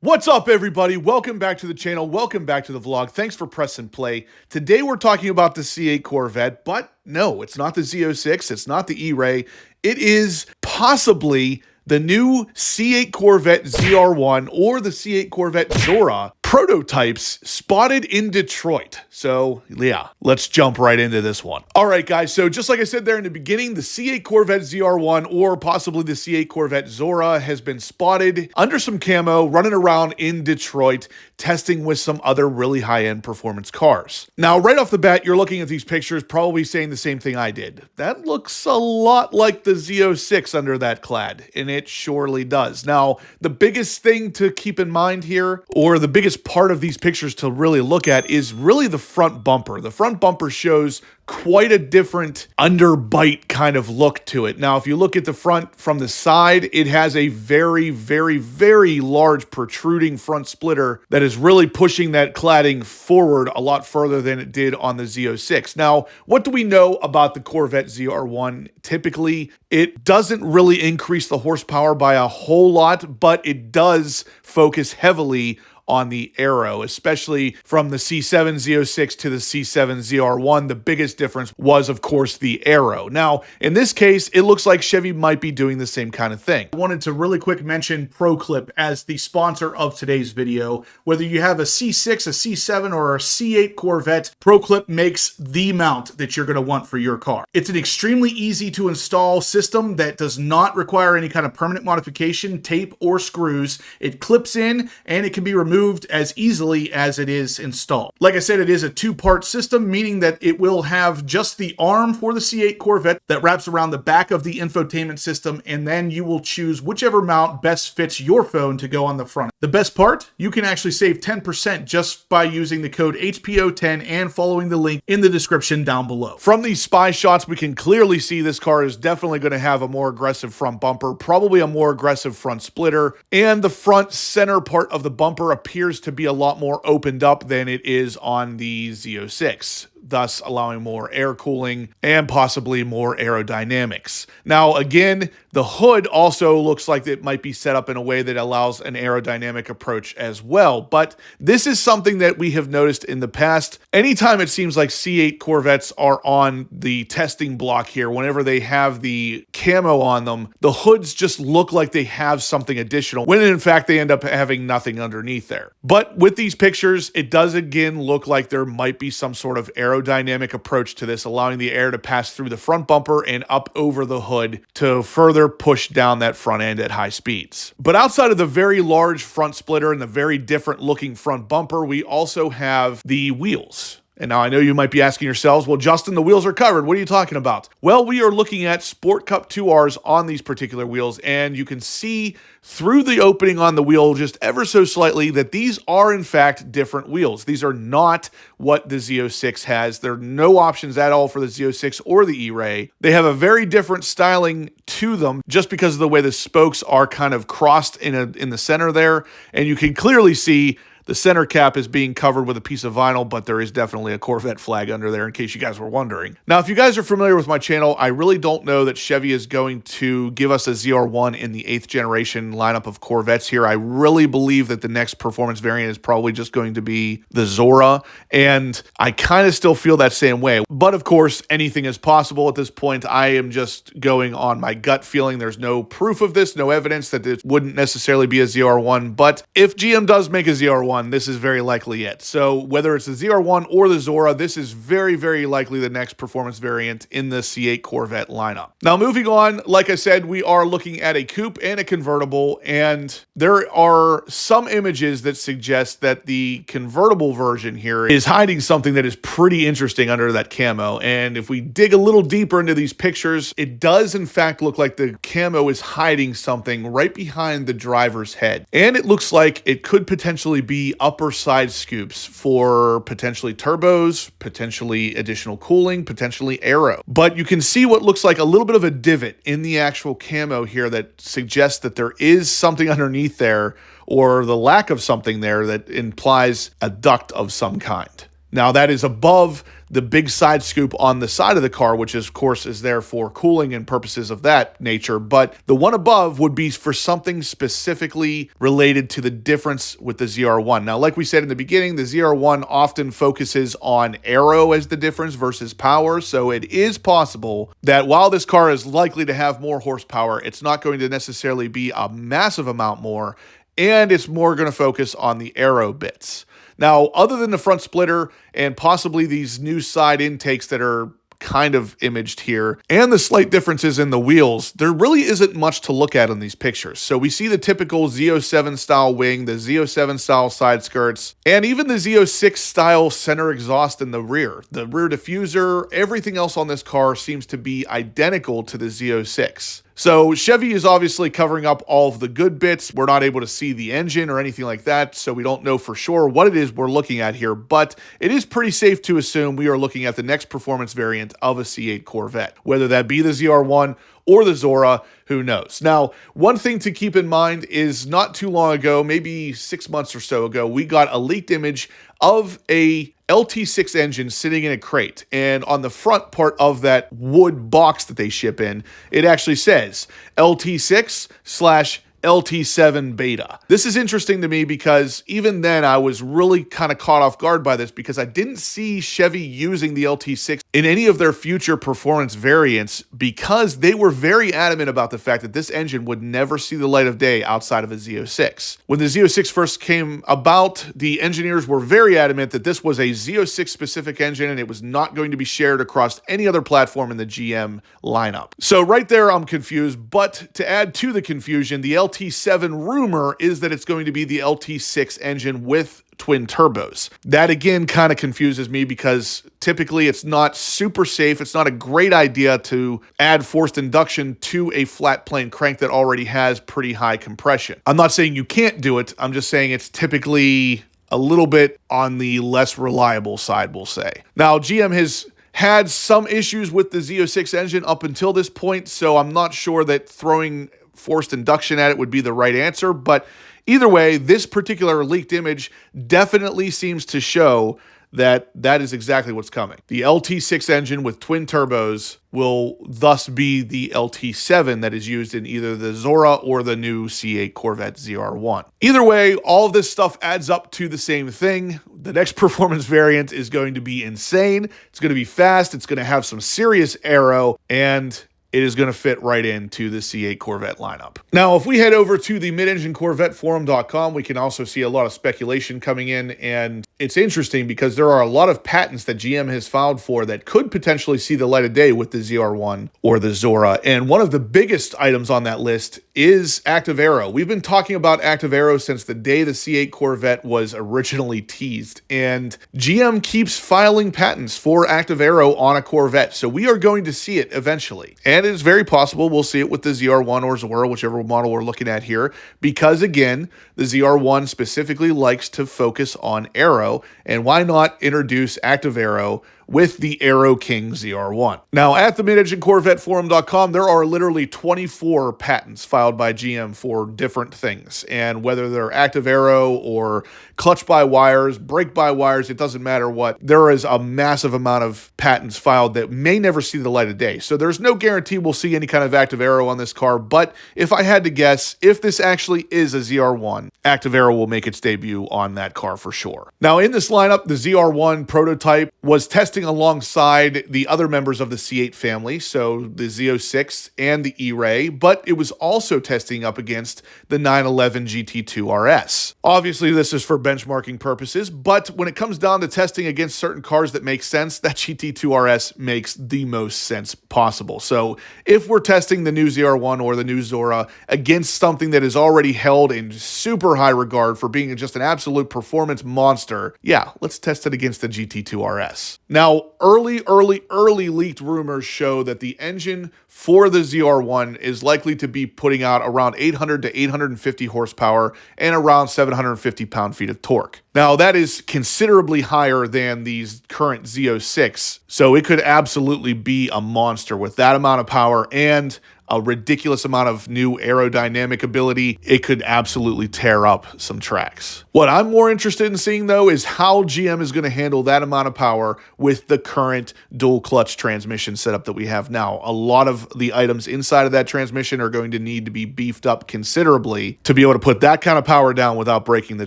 What's up, everybody? Welcome back to the channel. Welcome back to the vlog. Thanks for pressing play. Today we're talking about the C8 Corvette, but no, it's not the Z06. It's not the E-Ray. It is possibly the new C8 Corvette ZR1 or the C8 Corvette Zora prototypes spotted in Detroit. So yeah, let's jump right into this one. All right, guys. So just like I said there in the beginning, the C8 Corvette ZR1 or possibly the C8 Corvette Zora has been spotted under some camo running around in Detroit, testing with some other really high-end performance cars. Now, right off the bat, you're looking at these pictures, probably saying the same thing I did. That looks a lot like the Z06 under that clad, and it surely does. Now, the biggest thing to keep in mind here, or the biggest part of these pictures to really look at, is really the front bumper. The front bumper shows quite a different underbite kind of look to it. Now, if you look at the front from the side, it has a very, very, very large protruding front splitter that is really pushing that cladding forward a lot further than it did on the Z06. Now, what do we know about the Corvette ZR1? Typically, it doesn't really increase the horsepower by a whole lot, but it does focus heavily on the aero, especially from the C7 Z06 to the C7 ZR1. The biggest difference was, of course, the aero. Now, in this case, it looks like Chevy might be doing the same kind of thing. I wanted to really quick mention ProClip as the sponsor of today's video. Whether you have a C6, a C7, or a C8 Corvette, ProClip makes the mount that you're going to want for your car. It's an extremely easy to install system that does not require any kind of permanent modification, tape, or screws. It clips in and it can be removed as easily as it is installed. Like I said, it is a two-part system, meaning that it will have just the arm for the C8 Corvette that wraps around the back of the infotainment system, and then you will choose whichever mount best fits your phone to go on the front. The best part, you can actually save 10% just by using the code HPO10 and following the link in the description down below. From these spy shots, we can clearly see this car is definitely going to have a more aggressive front bumper, probably a more aggressive front splitter, and the front center part of the bumper appears to be a lot more opened up than it is on the Z06, thus allowing more air cooling and possibly more aerodynamics. Now, again, the hood also looks like it might be set up in a way that allows an aerodynamic approach as well, but this is something that we have noticed in the past. Anytime it seems like C8 Corvettes are on the testing block here, whenever they have the camo on them, the hoods just look like they have something additional, when in fact they end up having nothing underneath there. But with these pictures, it does again look like there might be some sort of aerodynamic approach to this, allowing the air to pass through the front bumper and up over the hood to further push down that front end at high speeds. But outside of the very large front splitter and the very different looking front bumper, we also have the wheels. And now I know you might be asking yourselves, well, Justin, the wheels are covered. What are you talking about? Well, we are looking at Sport Cup 2Rs on these particular wheels, and you can see through the opening on the wheel just ever so slightly that these are in fact different wheels. These are not what the Z06 has. There are no options at all for the Z06 or the E-Ray. They have a very different styling to them just because of the way the spokes are kind of crossed in the center there, and you can clearly see the center cap is being covered with a piece of vinyl, but there is definitely a Corvette flag under there in case you guys were wondering. Now, if you guys are familiar with my channel, I really don't know that Chevy is going to give us a ZR1 in the 8th generation lineup of Corvettes here. I really believe that the next performance variant is probably just going to be the Zora, and I kind of still feel that same way. But of course, anything is possible at this point. I am just going on my gut feeling. There's no proof of this, no evidence that it wouldn't necessarily be a ZR1, but if GM does make a ZR1, this is very likely it. So whether it's the ZR1 or the Zora, this is very, very likely the next performance variant in the C8 Corvette lineup. Now, moving on, like I said, we are looking at a coupe and a convertible, and there are some images that suggest that the convertible version here is hiding something that is pretty interesting under that camo. And if we dig a little deeper into these pictures, it does in fact look like the camo is hiding something right behind the driver's head. And it looks like it could potentially be upper side scoops for potentially turbos, potentially additional cooling, potentially aero. But you can see what looks like a little bit of a divot in the actual camo here that suggests that there is something underneath there, or the lack of something there that implies a duct of some kind. Now that is above the big side scoop on the side of the car, which of course is there for cooling and purposes of that nature. But the one above would be for something specifically related to the difference with the ZR1. Now, like we said in the beginning, the ZR1 often focuses on aero as the difference versus power. So it is possible that while this car is likely to have more horsepower, it's not going to necessarily be a massive amount more, and it's more going to focus on the aero bits. Now, other than the front splitter and possibly these new side intakes that are kind of imaged here, and the slight differences in the wheels, there really isn't much to look at in these pictures. So we see the typical Z07 style wing, the Z07 style side skirts, and even the Z06 style center exhaust in the rear. The rear diffuser, everything else on this car seems to be identical to the Z06. So Chevy is obviously covering up all of the good bits. We're not able to see the engine or anything like that, so we don't know for sure what it is we're looking at here, but it is pretty safe to assume we are looking at the next performance variant of a C8 Corvette, whether that be the ZR1 or the Zora, who knows. Now, one thing to keep in mind is not too long ago, maybe 6 months or so ago, we got a leaked image of a LT6 engine sitting in a crate, and on the front part of that wood box that they ship in, it actually says LT6/LT7 beta. This is interesting to me because even then I was really kind of caught off guard by this because I didn't see Chevy using the LT6 in any of their future performance variants because they were very adamant about the fact that this engine would never see the light of day outside of a Z06. When the Z06 first came about, the engineers were very adamant that this was a Z06 specific engine and it was not going to be shared across any other platform in the GM lineup. So right there I'm confused, but to add to the confusion, the LT7 rumor is that it's going to be the LT6 engine with twin turbos. That again kind of confuses me because typically it's not super safe. It's not a great idea to add forced induction to a flat plane crank that already has pretty high compression. I'm not saying you can't do it. I'm just saying it's typically a little bit on the less reliable side, we'll say. Now, GM has had some issues with the Z06 engine up until this point, so I'm not sure that throwing forced induction at it would be the right answer, but either way, this particular leaked image definitely seems to show that that is exactly what's coming. The LT6 engine with twin turbos will thus be the LT7 that is used in either the Zora or the new C8 Corvette ZR1. Either way, all of this stuff adds up to the same thing. The next performance variant is going to be insane. It's going to be fast. It's going to have some serious aero, and it is going to fit right into the C8 Corvette lineup. Now, if we head over to the midenginecorvetteforum.com, we can also see a lot of speculation coming in, and it's interesting because there are a lot of patents that GM has filed for that could potentially see the light of day with the ZR1 or the Zora, and one of the biggest items on that list is active aero. We've been talking about active aero since the day the C8 Corvette was originally teased, and GM keeps filing patents for active aero on a Corvette, so we are going to see it eventually. And it is very possible we'll see it with the ZR1 or Zora, whichever model we're looking at here, because again, the ZR1 specifically likes to focus on aero, and why not introduce active aero with the Aero King ZR1. Now, at the midenginecorvetteforum.com, there are literally 24 patents filed by GM for different things, and whether they're active aero or clutch by wires, brake by wires, it doesn't matter what, there is a massive amount of patents filed that may never see the light of day. So there's no guarantee we'll see any kind of active aero on this car, but if I had to guess, if this actually is a ZR1, active aero will make its debut on that car for sure. Now, in this lineup, the ZR1 prototype was tested alongside the other members of the C8 family, so the Z06 and the E-Ray, but it was also testing up against the 911 GT2 RS. Obviously, this is for benchmarking purposes, but when it comes down to testing against certain cars that make sense, that GT2 RS makes the most sense possible. So if we're testing the new ZR1 or the new Zora against something that is already held in super high regard for being just an absolute performance monster, yeah, let's test it against the GT2 RS. Now, early leaked rumors show that the engine for the ZR1 is likely to be putting out around 800 to 850 horsepower and around 750 pound-feet of torque. Now, that is considerably higher than these current Z06, so it could absolutely be a monster with that amount of power and a ridiculous amount of new aerodynamic ability, it could absolutely tear up some tracks. What I'm more interested in seeing, though, is how GM is going to handle that amount of power with the current dual clutch transmission setup that we have now. A lot of the items inside of that transmission are going to need to be beefed up considerably to be able to put that kind of power down without breaking the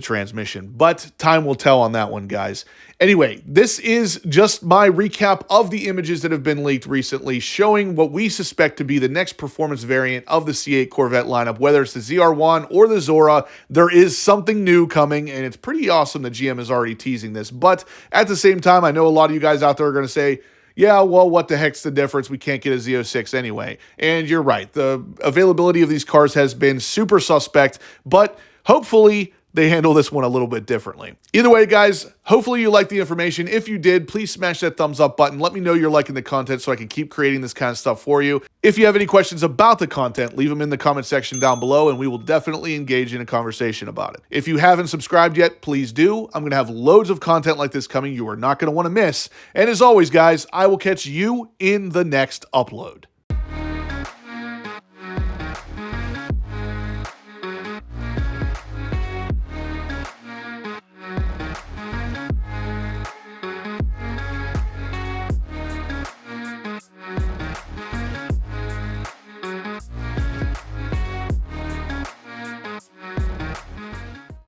transmission. But time will tell on that one, guys. Anyway, this is just my recap of the images that have been leaked recently, showing what we suspect to be the next performance variant of the C8 Corvette lineup. Whether it's the ZR1 or the Zora, there is something new coming, and it's pretty awesome that GM is already teasing this. But at the same time, I know a lot of you guys out there are going to say, yeah, well, what the heck's the difference? We can't get a Z06 anyway. And you're right. The availability of these cars has been super suspect, but hopefully they handle this one a little bit differently. Either way, guys, hopefully you liked the information. If you did, please smash that thumbs up button. Let me know you're liking the content so I can keep creating this kind of stuff for you. If you have any questions about the content, leave them in the comment section down below, and we will definitely engage in a conversation about it. If you haven't subscribed yet, please do. I'm going to have loads of content like this coming you are not going to want to miss. And as always, guys, I will catch you in the next upload.